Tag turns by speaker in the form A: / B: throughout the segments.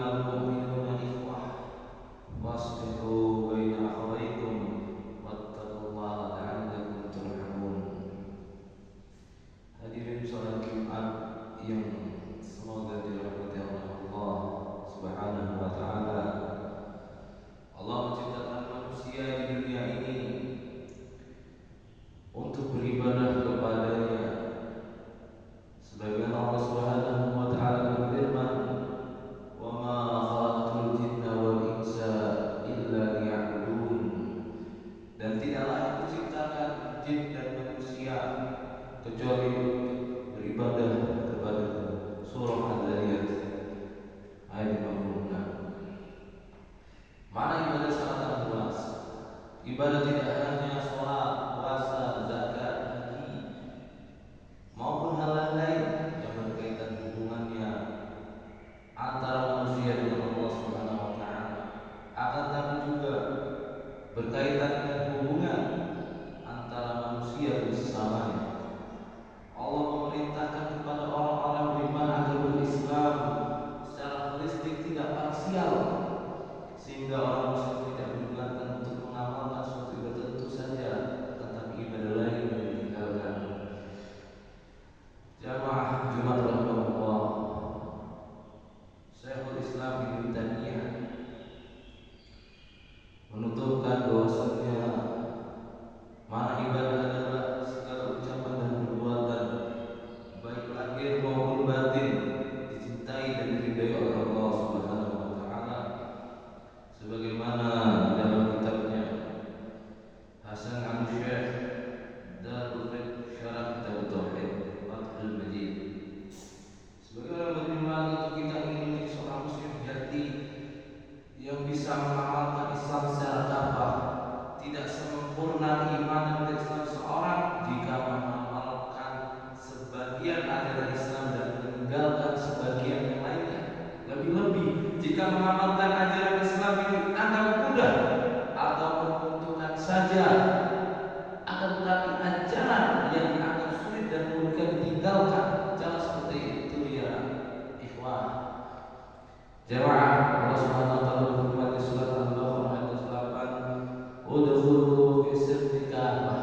A: المؤمنون إخوة فاصلحوا بين أخويكم واتقوا الله لعلكم ترحمون. Hadirin salat Jumat yang semoga dirahmati oleh Allah Subhanahu wa taala. Allah menciptakan manusia di dunia ini untuk beribadah kepada-Nya. Sebagaimana Allah Subhanahu wa taala berfirman, "Wa ma khalaqtul jinna wal insa illa liya'budun." Dan tidaklah Aku ciptakan jin dan manusia kecuali untuk beribadah kepada-Ku. Surah Al-Zariyat ayat 56. Mana ibadah sangat luas. Ibadah tidak hanya sholat, puasa, zakat, haji, maupun hal lain yang berkaitan hubungannya antara manusia dengan Allah Subhanahu wa taala. Akan tetapi juga berkaitan dengan hubungan antara manusia dan sesamanya. Allah memerintahkan kepada orang-orang beriman agar berislam secara holistik, tidak parsial, sehingga orang muslim tidak dibulatkan untuk mengamalkan suatu ibadah tertentu saja, tetapi ibadah lain yang ditinggalkan. Jamaah Jumat rahimahullah, Syekhul Islam Ibnu Taimiyah menutupkan bahwasanya mana ibadah adalah segala ucapan dan perbuatan, baik lahir maupun batin, dicintai dan diridai oleh Allah Subhanahu wa taala, sebagaimana di dalam kitabnya Hasan Al-Syekh Darul Fiqh Syarah Kitab Tauhid Fathul Majid. Sebagaimana berfirman, untuk kita ingin menjadi seorang muslim sejati yang bisa mengamalkan Islam secara kafah, tidak sempurna iman dan Islam seorang jika mengamalkan sebagian ajaran Islam dan meninggalkan sebagian yang lainnya. Lebih-lebih jika mengamalkan ajaran Islam ini anggap mudah atau menguntungkan saja, akan tetapi ajaran yang dianggap sulit dan mungkin ditinggalkan, jangan seperti itu ya ikhwah. Jamaah, Allah Subhanahu wa taala berfirman di surat Al-Baqarah ayat 8, "Udkhulu fi silmi kafah."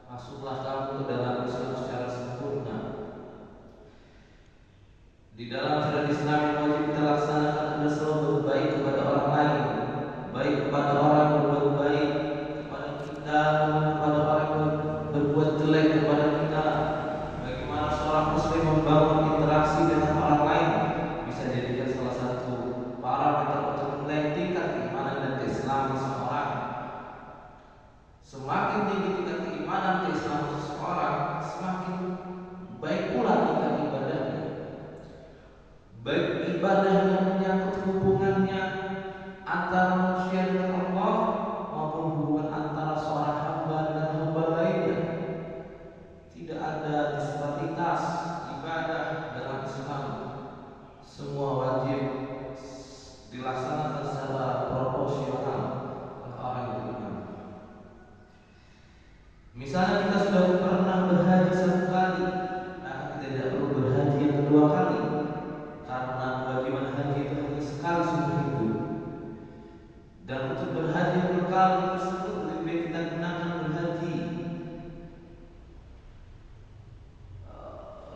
A: Masuklah kamu ke dalam Islam secara sempurna. Di dalam syariat Islam yang wajib kita laksanakan adalah selalu berbaik kepada orang lain, baik kepada orang yang berbuat baik kepada kita maupun kepada orang yang berbuat jelek kepada kita. Bagaimana seorang muslim membangun interaksi dengan orang lain bisa jadikan salah satu parameter untuk menilai tingkat keimanan dan keislaman seseorang. Semakin tinggi tingkat keimanan keislaman seseorang, semakin baik pula tingkat ibadahnya. Baik ibadah yang menyangkut hubungannya antara manusia dengan Allah maupun hubungan antara seorang hamba dengan hamba lainnya. Tidak ada disparitas ibadah dalam Islam. Semua wajib dilaksanakan secara proporsional oleh orang yang beriman. Misalnya kita sudah pernah berhaji satu kali, maka kita tidak perlu berhaji yang kedua kali, karena kewajiban haji itu hanya sekali seumur hidup. Dan untuk berhaji yang kedua kali tersebut lebih baik kita gunakan berhaji.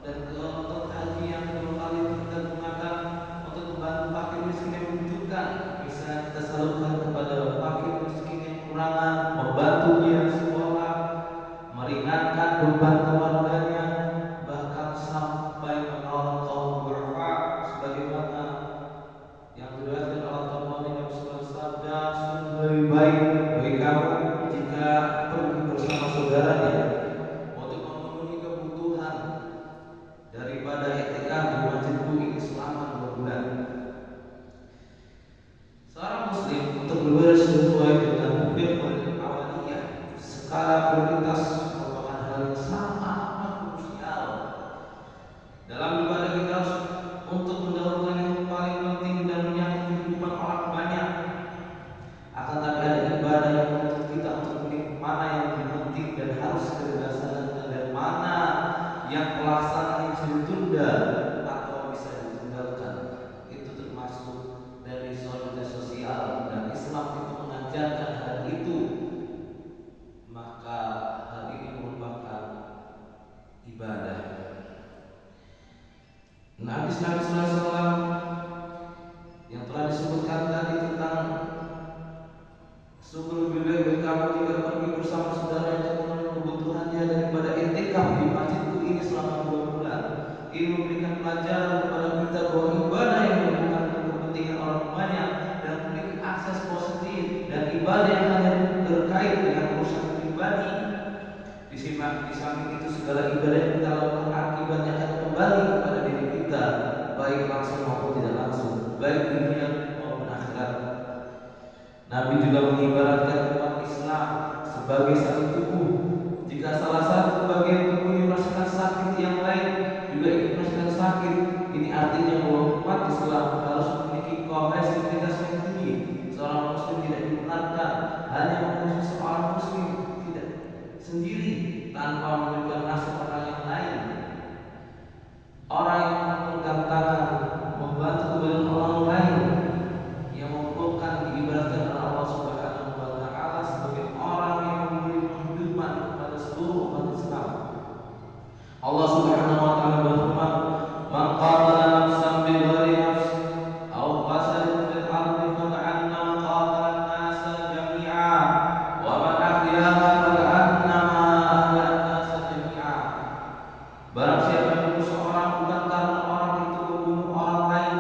A: Dan untuk haji yang kedua kali kita gunakan untuk membantu fakir miskin yang membutuhkan. Misalnya kita salurkan kepada fakir miskin yang kekurangan, membantu dia sekolah, meringankan beban keluarganya, bahkan sampai menolong kaum du'afa, sebagaimana yang diriwayatkan oleh Nabi Muhammad SAW, sungguh lebih baik bagi kamu jika pergi bersama saudaranya untuk memenuhi kebutuhan daripada i'tikaf di masjidku ini selama 2 bulan. Seorang muslim untuk beribadah sesuai dengan firman awaliyah, skala prioritas merupakan hal yang sangat krusial. Dalam ibadah kita harus untuk mendahulukan yang paling penting dan menyangkut kehidupan orang banyak. Akan tetapi ada ibadah yang menuntut kita untuk memilih mana yang lebih penting dan harus kita laksanakan, dan mana yang pelaksanaan bisa ditunda atau bisa ditinggalkan. Itu termasuk Di samping itu segala ibadah yang kita lakukan akibatnya akan kembali kepada diri kita, baik langsung maupun tidak langsung, baik dunia maupun akhirat. Nabi juga mengibaratkan umat Islam sebagai satu tubuh. Jika salah satu bagian tubuh merasakan sakit, yang lain juga ikut merasakan sakit. Ini artinya bahwa umat Islam harus memiliki kohesivitas yang tinggi. Seorang muslim tidak dibenarkan hanya mengurus seorang muslim tidak sendiri tanpa menunjukkan nasib orang yang lain. Orang yang mengumpulkan tangan membantu kepada orang lain, yang mengumpulkan diibaratkan oleh Allah Subhanahu wa taala sebagai orang yang memberi penghidupan kepada seluruh umat Islam. Allah Subhanahu wa taala berfirman, "Man qatala nafsan bighairi nafs aw fasadin fil ardi faka'annama qatala an-nasa jami'a wa man ahyaha faka'annama ahya an-nasa jami'a." Barang siapa yang membunuh seorang bukan karena orang itu membunuh orang lain,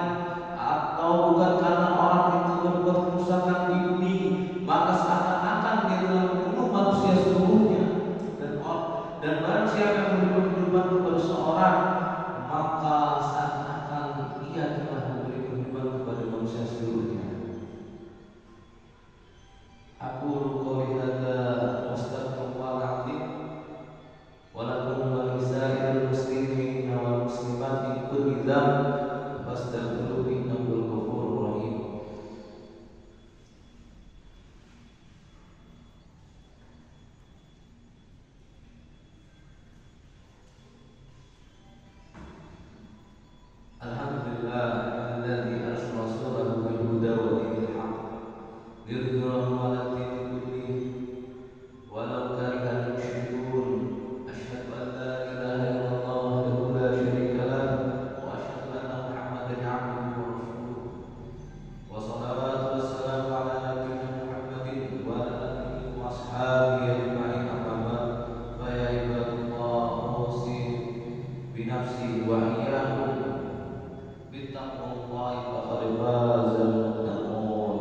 A: atau bukan karena orang itu berbuat kerusakan di bumi, maka seakan-akan dia telah membunuh manusia seluruhnya. Dan barang siapa yang memberi kehidupan kepada seorang, maka seakan-akan ia telah memberi kehidupan kepada manusia seluruhnya. Aku qouli hadza wastaghfirullahal azim wa lakum wa lisa'iril muslimin wal muslimat min kulli dzamb fastaghfiruhu innahu huwal ghafurur rahim. Alhamdulillah alladzi arsala rasulahu bil huda wa dinil haqq liyudhhirahu 'ala dini kullih walau karihal musyrikun. Asyhadu an la ilaha illallah wahdahu la syarika lah wa asyhadu anna Muhammadan 'abduhu wa rasuluh. Wa shalawatu wassalamu 'ala nabiyyina Muhammadin wa 'ala alihi wa ashabihi ajma'in, amma ba'd. Fa ya ibadallah, usi bi nafsi wa iyyakum bittaqwallahi faqad fazal muttaqun.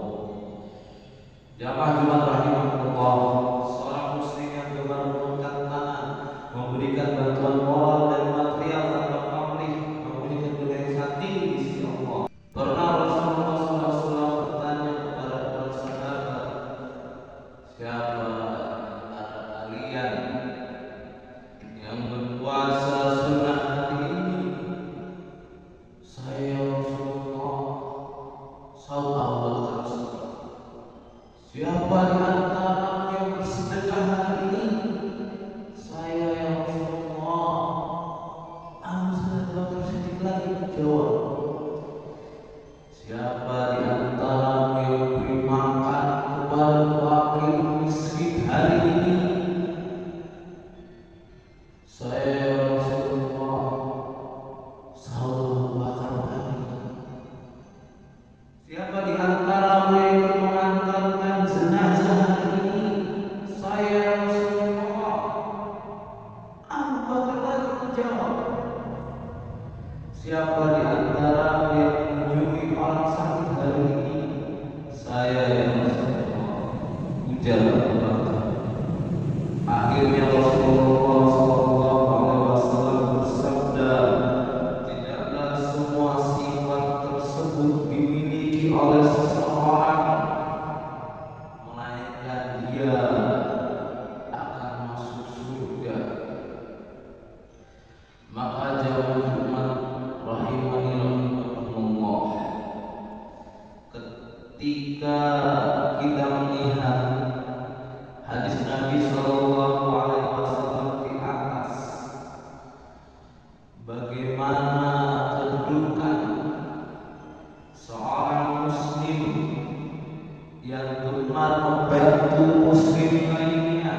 A: Jamaah Jumat rahimahullah, seorang muslim yang gemar mengangkat tangan, memberikan bantuan moral dan material tanpa pamrih, memberikan kebenaran tinggi di sisi Allah. Pernah Rasulullah SAW bertanya kepada para sahabat, siapa antara kalian yang berpuasa sunnah hari ini? Saya, Rasulullah. Saud Abu Bakar As-Siddiq. Siapa di antara yang bersedekah hari ini? Saya, ya Rasulullah. Abu Bakar As-Siddiq lagi menjawab, siapa di antara yang memberi makan kepada fakir miskin hari ini? Saya, ya Rasulullah. Saud Abu Bakar lagi. Siapa di antara yang mengantarkan jenazah hari ini? Saya, Rasulullah. Abu Bakar lagi menjawab, siapa di antara yang mengunjungi orang sakit hari ini? Saya, ya Rasulullah. Ujar Abu Bakar. Akhirnya Rasulullah SAW bersabda, tidaklah semua sifat tersebut dimiliki oleh seseorang, melainkan dia akan masuk surga. Maka jawab Jumat rahimani rahimahullah, ketika kita melihat hadis Nabi Sallallahu Alaihi Wasallam di atas, bagaimana kedudukan seorang muslim yang gemar membantu muslim lainnya,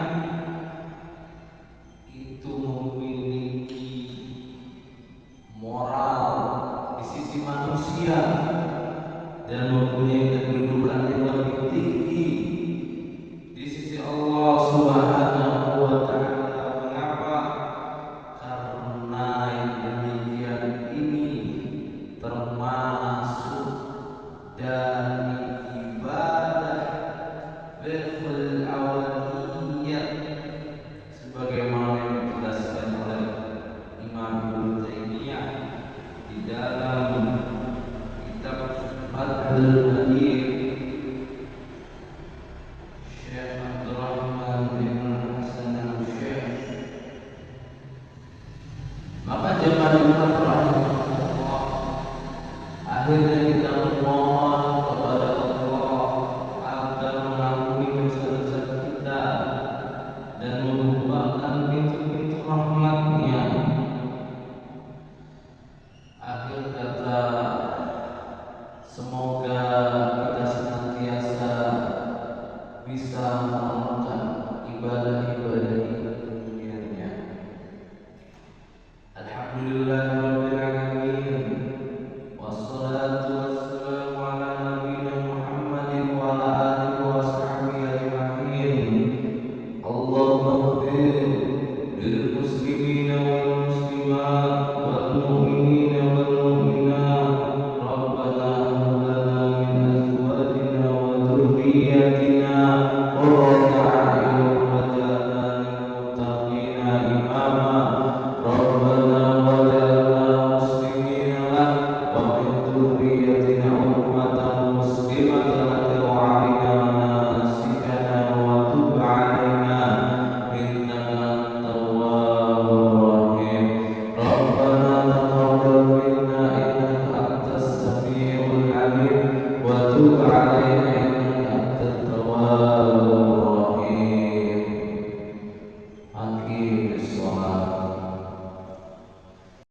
A: itu memiliki moral di sisi manusia dan mempunyai kedudukan yang lebih tinggi di sisi Allah Subhanahu wa taala. Mengapa? Karena yang demikian ini termasuk dari ibadah bil awaliyah, sebagaimana al-Hakim Syekh Abdurrahman bin Hasan al-Syekh. Maka jemaah rahimahullah, akhirnya kita memohon kepada Allah agar mengampuni dosa-dosa kita dan membukakan pintu-pintu rahmat-Nya. Akhir kata, semoga kita senantiasa bisa mengamalkan ibadah-ibadah kemuliaannya. Alhamdulillahirabbil alamin. Wassalatu wassalamu ala nabiyina Muhammadin wa ala alihi wa sahbihi ajma'in. Allahumma ighfir lil muslimina wal muslimat wal mu'minina wal mu'minat. Rabbana hab lana min azwajina wa dhurriyyatina qurrata